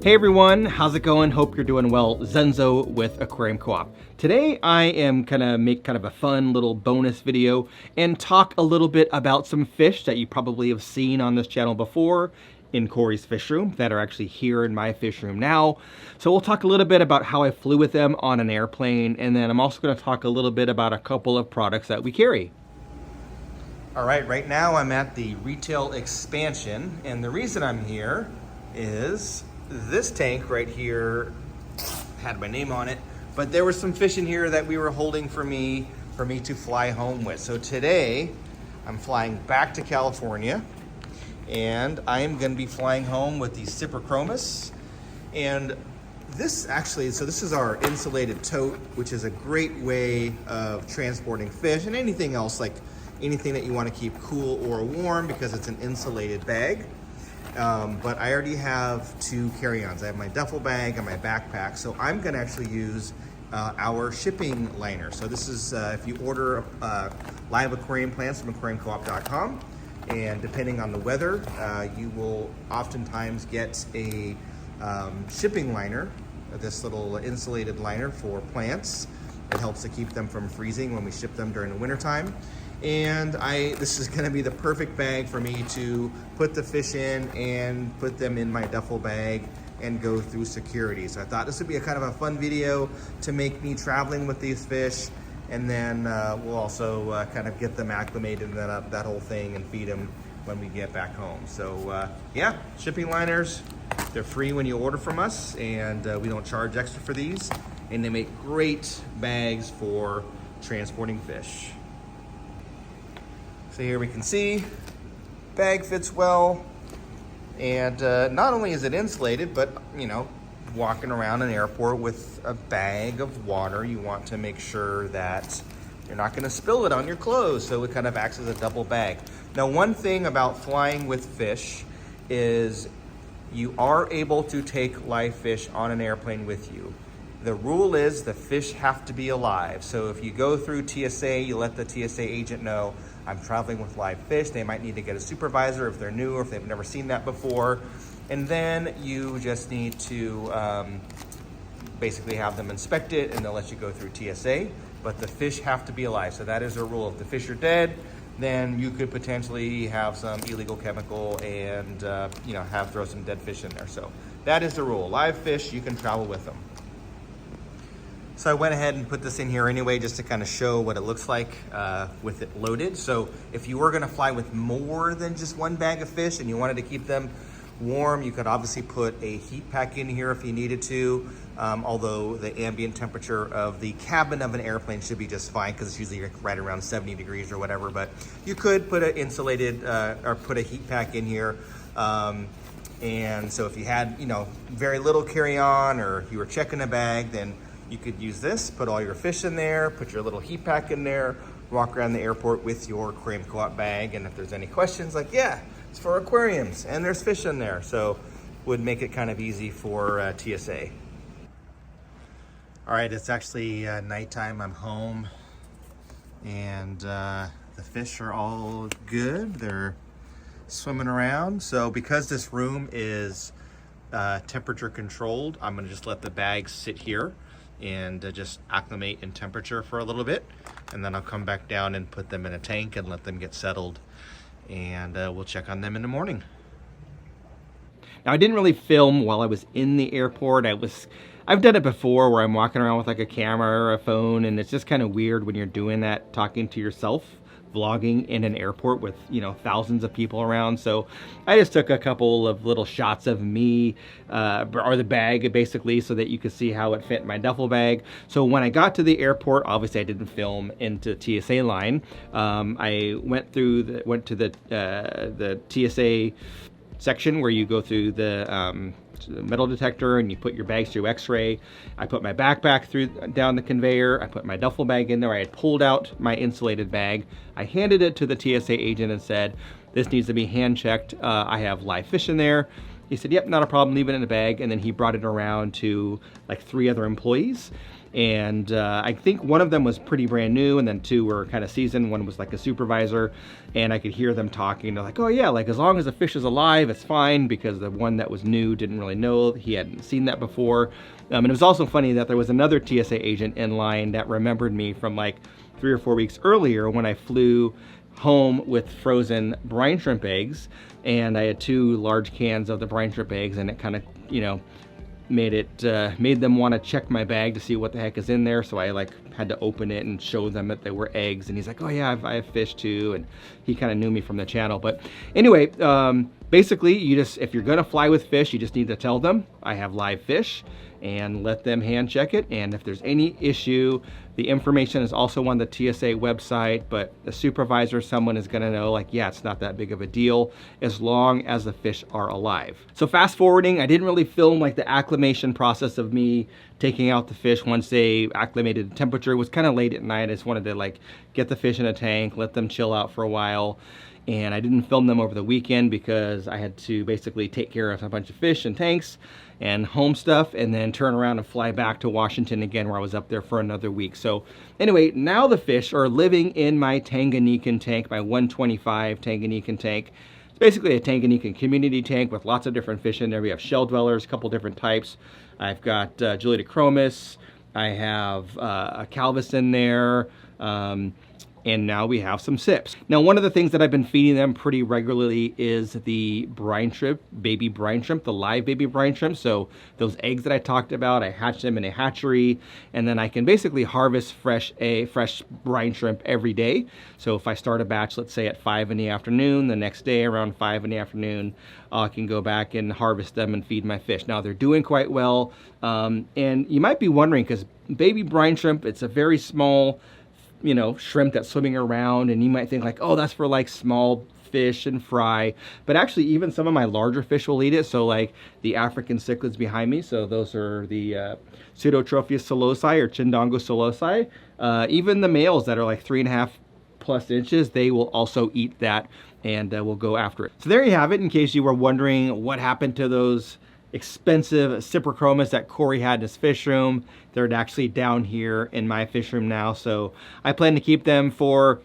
Hey everyone, how's it going? Hope you're doing well. Zenzo with Aquariumcoop. Today I am gonna make kind of a fun little bonus video and talk a little bit about some fish that you probably have seen on this channel before in Cory's fish room that are actually here in my fish room now. So we'll talk a little bit about how I flew with them on an airplane, and then I'm also gonna talk a little bit about a couple of products that we carry. All right now I'm at the retail expansion, and the reason I'm here is this tank right here had my name on it, but there was some fish in here that we were holding for me to fly home with. So today I'm flying back to California, and I am going to be flying home with the Cyprichromis. And this actually, so this is our insulated tote, which is a great way of transporting fish and anything else, like anything that you want to keep cool or warm, because it's an insulated bag. But I already have two carry-ons. I have my duffel bag and my backpack. So I'm gonna actually use our shipping liner. So this is, if you order live aquarium plants from aquariumcoop.com, and depending on the weather, you will oftentimes get a shipping liner, this little insulated liner for plants. It helps to keep them from freezing when we ship them during the wintertime. And this is gonna be the perfect bag for me to put the fish in and put them in my duffel bag and go through security. So I thought this would be a kind of a fun video to make me traveling with these fish, and then we'll also kind of get them acclimated and that whole thing, and feed them when we get back home. So yeah, shipping liners, they're free when you order from us, and we don't charge extra for these, and they make great bags for transporting fish. So here we can see, bag fits well, and not only is it insulated, but you know, walking around an airport with a bag of water, you want to make sure that you're not gonna spill it on your clothes, so it kind of acts as a double bag. Now, one thing about flying with fish is you are able to take live fish on an airplane with you. The rule is the fish have to be alive. So if you go through TSA, you let the TSA agent know, I'm traveling with live fish. They might need to get a supervisor if they're new or if they've never seen that before. And then you just need to basically have them inspect it, and they'll let you go through TSA. But the fish have to be alive. So that is a rule. If the fish are dead, then you could potentially have some illegal chemical and throw some dead fish in there. So that is the rule. Live fish, you can travel with them. So I went ahead and put this in here anyway, just to kind of show what it looks like with it loaded. So if you were gonna fly with more than just one bag of fish and you wanted to keep them warm, you could obviously put a heat pack in here if you needed to, although the ambient temperature of the cabin of an airplane should be just fine, because it's usually right around 70 degrees or whatever. But you could put an insulated or put a heat pack in here. And so if you had very little carry-on, or you were checking a bag, then you could use this, put all your fish in there, put your little heat pack in there, walk around the airport with your Aquariumcoop bag, and if there's any questions, like, yeah, it's for aquariums and there's fish in there. So would make it kind of easy for TSA. All right, it's actually nighttime. I'm home, and the fish are all good. They're swimming around. So because this room is temperature controlled, I'm gonna just let the bags sit here and just acclimate in temperature for a little bit, and then I'll come back down and put them in a tank and let them get settled, and we'll check on them in the morning. Now, I didn't really film while I was in the airport. I've done it before, where I'm walking around with like a camera or a phone, and it's just kind of weird when you're doing that, talking to yourself, vlogging in an airport with thousands of people around. So I just took a couple of little shots of me or the bag, basically, so that you could see how it fit in my duffel bag. So when I got to the airport, obviously I didn't film into TSA line. I went to the TSA section where you go through the metal detector and you put your bags through x-ray. I put my backpack down the conveyor. I put my duffel bag in there. I had pulled out my insulated bag. I handed it to the TSA agent and said, this needs to be hand checked. I have live fish in there. He said, yep, not a problem, leave it in the bag. And then he brought it around to like 3 other employees. And I think one of them was pretty brand new, and then 2 were kind of seasoned. One was like a supervisor, and I could hear them talking. They're like, oh yeah, like as long as the fish is alive, it's fine, because the one that was new didn't really know. He hadn't seen that before. And it was also funny that there was another TSA agent in line that remembered me from like 3 or 4 weeks earlier when I flew home with frozen brine shrimp eggs, and I had 2 large cans of the brine shrimp eggs, and it kind of, you know, made them want to check my bag to see what the heck is in there. So I like had to open it and show them that they were eggs, and he's like, oh yeah, I have fish too, and he kind of knew me from the channel. But anyway, basically if you're gonna fly with fish, you just need to tell them I have live fish and let them hand check it. And if there's any issue, the information is also on the TSA website, but the supervisor, someone is gonna know, like, yeah, it's not that big of a deal as long as the fish are alive. So fast forwarding, I didn't really film like the acclimation process of me taking out the fish once they acclimated to temperature. It was kind of late at night. I just wanted to like get the fish in a tank, let them chill out for a while. And I didn't film them over the weekend because I had to basically take care of a bunch of fish and tanks and home stuff, and then turn around and fly back to Washington again, where I was up there for another week. So anyway, now the fish are living in my Tanganyikan tank, my 125 Tanganyikan tank. It's basically a Tanganyikan community tank with lots of different fish in there. We have shell dwellers, a couple different types. I've got Cyprichromis, I have a calvus in there, and now we have some sips. Now, one of the things that I've been feeding them pretty regularly is the brine shrimp, baby brine shrimp, the live baby brine shrimp. So those eggs that I talked about, I hatch them in a hatchery, and then I can basically harvest fresh brine shrimp every day. So if I start a batch, let's say at 5 in the afternoon, the next day around 5 in the afternoon, I can go back and harvest them and feed my fish. Now, they're doing quite well. And you might be wondering, because baby brine shrimp, it's a very small, you know, shrimp that's swimming around, and you might think like, oh, that's for like small fish and fry. But actually, even some of my larger fish will eat it. So like the African cichlids behind me, so those are the Pseudotropheus solosi or Chindongo solosi. Even the males that are like 3.5+ inches, they will also eat that, and will go after it. So there you have it, in case you were wondering what happened to those expensive Cyprichromis that Cory had in his fish room. They're actually down here in my fish room now, so I plan to keep them for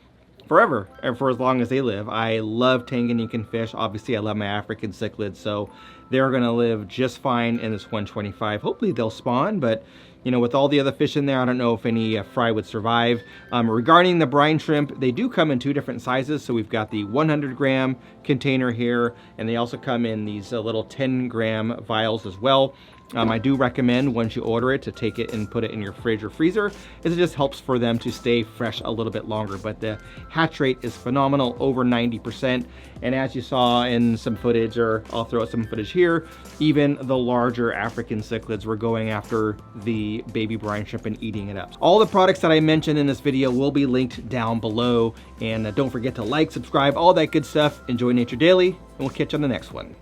forever, or for as long as they live. I love Tanganyikan fish. Obviously, I love my African cichlids, so they're gonna live just fine in this 125. Hopefully they'll spawn, but you know, with all the other fish in there, I don't know if any fry would survive. Regarding the brine shrimp, they do come in 2 different sizes. So we've got the 100-gram container here, and they also come in these little 10-gram vials as well. I do recommend, once you order it, to take it and put it in your fridge or freezer, as it just helps for them to stay fresh a little bit longer. But the hatch rate is phenomenal, over 90%. And as you saw in some footage, or I'll throw out some footage here, even the larger African cichlids were going after the baby brine shrimp and eating it up. All the products that I mentioned in this video will be linked down below. And don't forget to like, subscribe, all that good stuff. Enjoy Nature Daily, and we'll catch you on the next one.